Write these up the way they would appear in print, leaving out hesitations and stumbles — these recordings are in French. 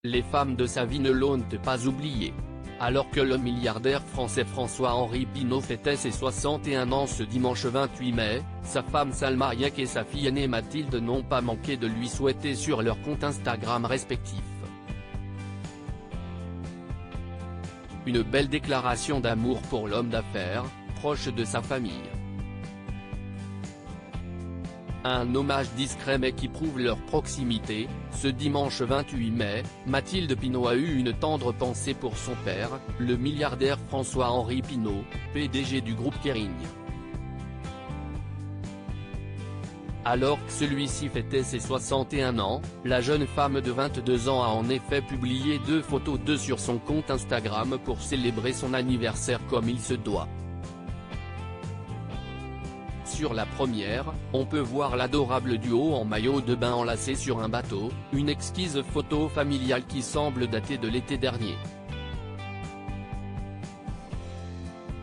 Les femmes de sa vie ne l'ont pas oublié. Alors que le milliardaire français François-Henri Pinault fêtait ses 61 ans ce dimanche 28 mai, sa femme Salma Hayek et sa fille aînée Mathilde n'ont pas manqué de lui souhaiter sur leurs comptes Instagram respectifs. Une belle déclaration d'amour pour l'homme d'affaires, proche de sa famille. Un hommage discret mais qui prouve leur proximité. Ce dimanche 28 mai, Mathilde Pinault a eu une tendre pensée pour son père, le milliardaire François-Henri Pinault, PDG du groupe Kering. Alors que celui-ci fêtait ses 61 ans, la jeune femme de 22 ans a en effet publié 2 photos sur son compte Instagram pour célébrer son anniversaire comme il se doit. Sur la première, on peut voir l'adorable duo en maillot de bain enlacé sur un bateau, une exquise photo familiale qui semble dater de l'été dernier.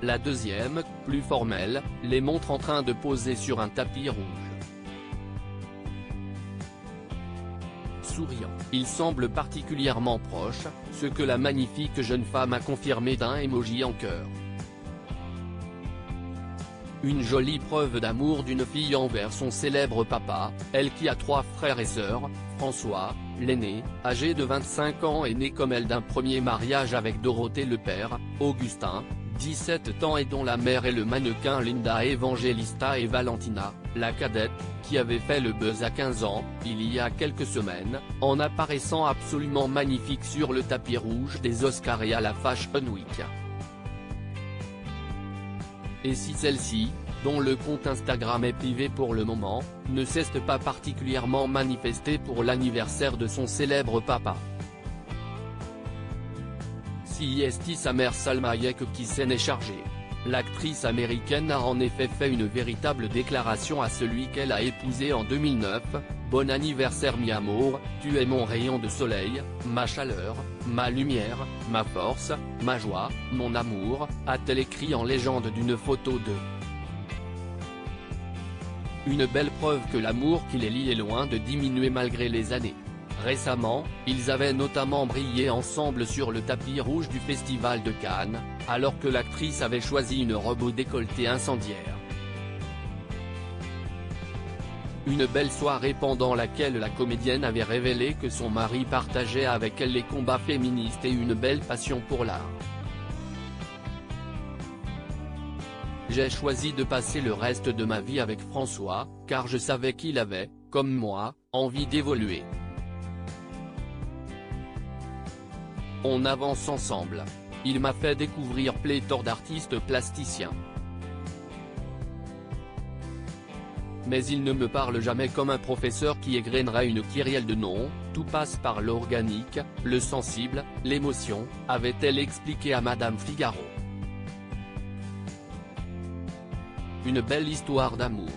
La deuxième, plus formelle, les montre en train de poser sur un tapis rouge. Souriant, ils semblent particulièrement proches, ce que la magnifique jeune femme a confirmé d'un emoji en cœur. Une jolie preuve d'amour d'une fille envers son célèbre papa, elle qui a 3 frères et sœurs. François, l'aîné, âgé de 25 ans est né comme elle d'un premier mariage avec Dorothée le père, Augustin, 17 ans et dont la mère est le mannequin Linda Evangelista et Valentina, la cadette, qui avait fait le buzz à 15 ans, il y a quelques semaines, en apparaissant absolument magnifique sur le tapis rouge des Oscars et à la Fashion Week. Et si celle-ci, dont le compte Instagram est privé pour le moment, ne s'est pas particulièrement manifestée pour l'anniversaire de son célèbre papa. Si est sa mère Salma Hayek qui s'en est chargée. L'actrice américaine a en effet fait une véritable déclaration à celui qu'elle a épousé en 2009, « Bon anniversaire mi amour, tu es mon rayon de soleil, ma chaleur, ma lumière, ma force, ma joie, mon amour », a-t-elle écrit en légende d'une photo d'eux. Une belle preuve que l'amour qui les lie est loin de diminuer malgré les années. Récemment, ils avaient notamment brillé ensemble sur le tapis rouge du Festival de Cannes, alors que l'actrice avait choisi une robe au décolleté incendiaire. Une belle soirée pendant laquelle la comédienne avait révélé que son mari partageait avec elle les combats féministes et une belle passion pour l'art. J'ai choisi de passer le reste de ma vie avec François, car je savais qu'il avait, comme moi, envie d'évoluer. On avance ensemble. Il m'a fait découvrir pléthore d'artistes plasticiens. Mais il ne me parle jamais comme un professeur qui égrènerait une kyrielle de noms, tout passe par l'organique, le sensible, l'émotion, avait-elle expliqué à Madame Figaro. Une belle histoire d'amour.